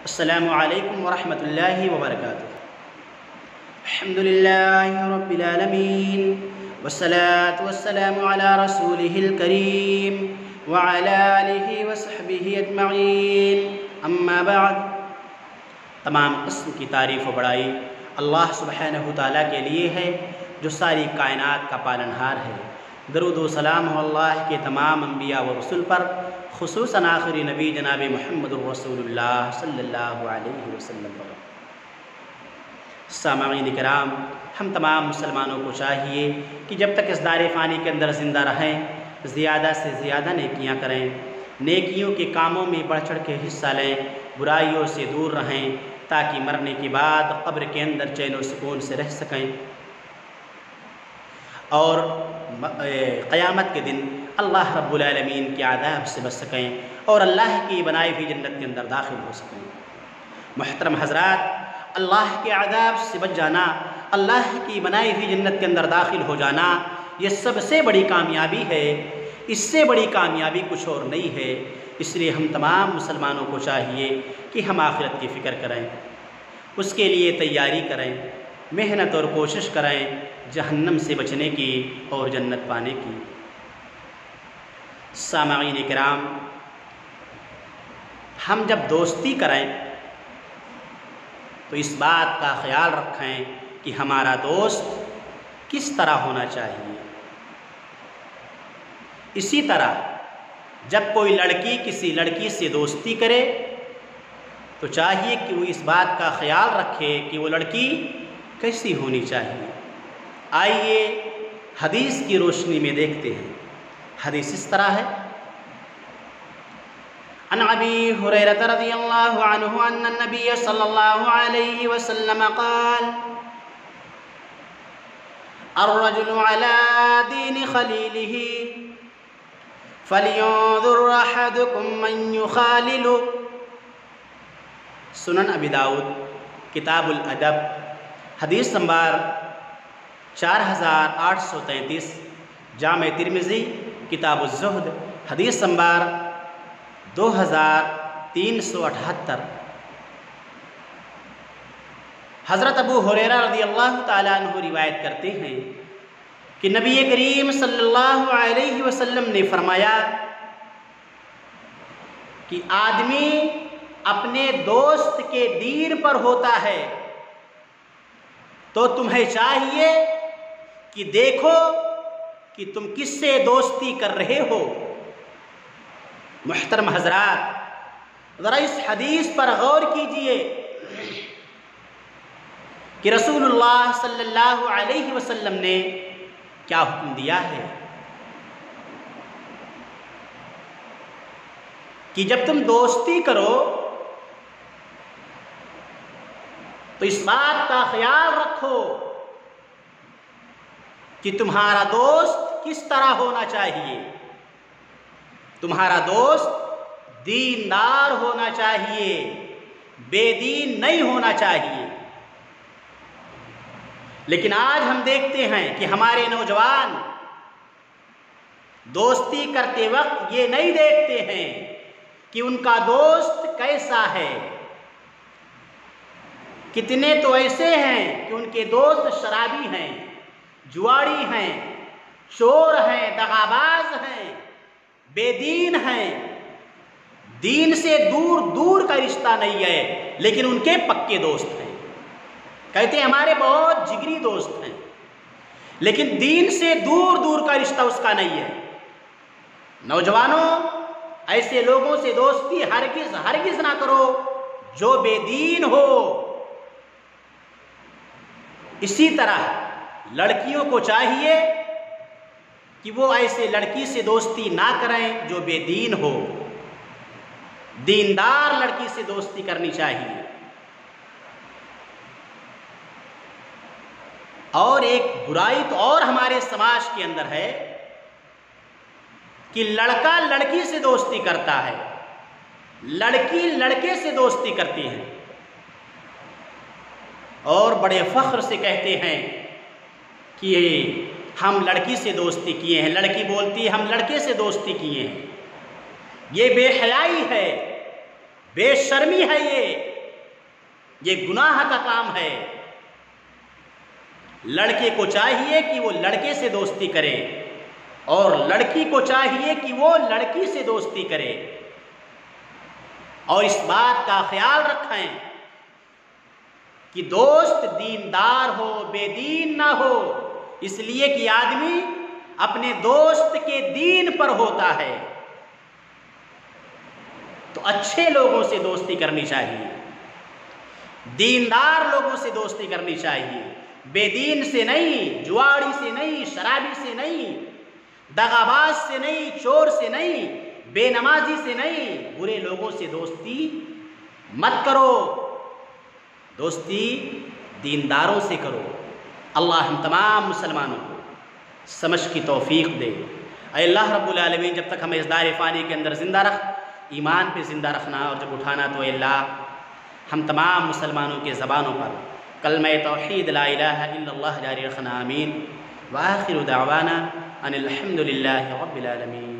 अस्सलामु अलैकुम वरहमतुल्लाहि वबरकातुहू। अल्हम्दुलिल्लाहि रब्बिल आलमीन वस्सलातु वस्सलामु अला रसूलिहिल करीम व अला आलिहि व सहबिहि अजमईन, अम्मा बाद। तमाम किस्म की तारीफ़ व बड़ाई अल्लाह सुब्हानहु तआला के लिए है जो सारी कायनात का पालनहार है। दरूद व सलाम हो अल्लाह के तमाम अंबिया व रसूल पर, खुसूसन आखिरी नबी जनाब मुहम्मदुर रसूलुल्लाह सल्लल्लाहु अलैहि वसल्लम पर। सामईन किराम, हम तमाम मुसलमानों को चाहिए कि जब तक इस दायरे फ़ानी के अंदर ज़िंदा रहें, ज़्यादा से ज़्यादा नेकियां करें, नेकियों के कामों में बढ़ चढ़ के हिस्सा लें, बुराइयों से दूर रहें, ताकि मरने के बाद कब्र के अंदर चैन व सुकून से रह सकें और क़यामत के दिन अल्लाह रब्बुल आलमीन के आज़ाब से बच सकें और अल्लाह की बनाई हुई जन्नत के अंदर दाखिल हो सकें। मुहतरम हज़रात, अल्लाह के आज़ाब से बच जाना, अल्लाह की बनाई हुई जन्नत के अंदर दाखिल हो जाना, ये सबसे बड़ी कामयाबी है। इससे बड़ी कामयाबी कुछ और नहीं है। इसलिए हम तमाम मुसलमानों को चाहिए कि हम आखिरत की फ़िक्र करें, उसके लिए तैयारी करें, मेहनत और कोशिश करें जहन्नम से बचने की और जन्नत पाने की। सामईन किराम, हम जब दोस्ती करें तो इस बात का ख्याल रखें कि हमारा दोस्त किस तरह होना चाहिए। इसी तरह जब कोई लड़की किसी लड़की से दोस्ती करे तो चाहिए कि वो इस बात का ख्याल रखे कि वो लड़की कैसी होनी चाहिए। आइए हदीस की रोशनी में देखते हैं। हदीस इस तरह है, अन अबी हुरैरह रज़ियल्लाहु अन्हु अन्न नबी सल्लल्लाहु अलैहि वसल्लम क़ाल अर्रजुलु अला दीनि खलीलिही फलियंजुर अहदुकुम मन युखालिलु। सुनन अबी दाऊद किताबुल अदब, हदीस नंबर 4833, जामे तिर्मिज़ी किताबुल ज़ुहद, हदीस नंबर 2378। हज़रत अबू हुरैरा रज़ियल्लाहु ताला अन्हु रिवायत करते हैं कि नबी करीम सल्लल्लाहु अलैहि वसल्लम ने फरमाया कि आदमी अपने दोस्त के दीन पर होता है, तो तुम्हें चाहिए कि देखो कि तुम किससे दोस्ती कर रहे हो। मुहतरम हज़रात, ज़रा इस हदीस पर गौर कीजिए कि रसूलुल्लाह सल्लल्लाहु अलैहि वसल्लम ने क्या हुक्म दिया है कि जब तुम दोस्ती करो तो इस बात का ख्याल रखो कि तुम्हारा दोस्त किस तरह होना चाहिए। तुम्हारा दोस्त दीनदार होना चाहिए, बेदीन नहीं होना चाहिए। लेकिन आज हम देखते हैं कि हमारे नौजवान दोस्ती करते वक्त ये नहीं देखते हैं कि उनका दोस्त कैसा है। कितने तो ऐसे हैं कि उनके दोस्त शराबी हैं, जुआड़ी हैं, चोर हैं, दगाबाज हैं, बेदीन हैं। दीन से दूर दूर का रिश्ता नहीं है, लेकिन उनके पक्के दोस्त हैं। कहते हैं हमारे बहुत जिगरी दोस्त हैं, लेकिन दीन से दूर दूर का रिश्ता उसका नहीं है। नौजवानों, ऐसे लोगों से दोस्ती हरगिज हरगिज ना करो जो बेदीन हो। इसी तरह लड़कियों को चाहिए कि वो ऐसे लड़की से दोस्ती ना करें जो बेदीन हो। दीनदार लड़की से दोस्ती करनी चाहिए। और एक बुराई तो और हमारे समाज के अंदर है कि लड़का लड़की से दोस्ती करता है, लड़की लड़के से दोस्ती करती है और बड़े फख्र से कहते हैं कि हम लड़की से दोस्ती किए हैं। लड़की बोलती है हम लड़के से दोस्ती किए हैं। ये बेहयाई है, बेशर्मी है ये। ये गुनाह का काम है। लड़के को चाहिए कि वो लड़के से दोस्ती करे और लड़की को चाहिए कि वो लड़की से दोस्ती करे। और इस बात का ख्याल रखें कि दोस्त दीनदार हो, बेदीन ना हो, इसलिए कि आदमी अपने दोस्त के दीन पर होता है। तो अच्छे लोगों से दोस्ती करनी चाहिए, दीनदार लोगों से दोस्ती करनी चाहिए, बेदीन से नहीं, जुआड़ी से नहीं, शराबी से नहीं, दगाबाज से नहीं, चोर से नहीं, बेनमाजी से नहीं, बुरे लोगों से दोस्ती मत करो। दोस्ती दीनदारों से करो। अल्लाह हम तमाम मुसलमानों को समझ की तौफीक दे। अल्लाह रब्बुल आलमीन जब तक हमें इस दायरे फ़ानी के अंदर ज़िंदा रख, ईमान पे ज़िंदा रखना, और जब उठाना तो अल्लाह हम तमाम मुसलमानों के ज़बानों पर कलमा तौहीद ला इलाहा इल्लल्लाह जारी रखना। आमीन। व आखिरु दावाना अनिल हम्दुलिल्लाहि रब्बिल आलमीन।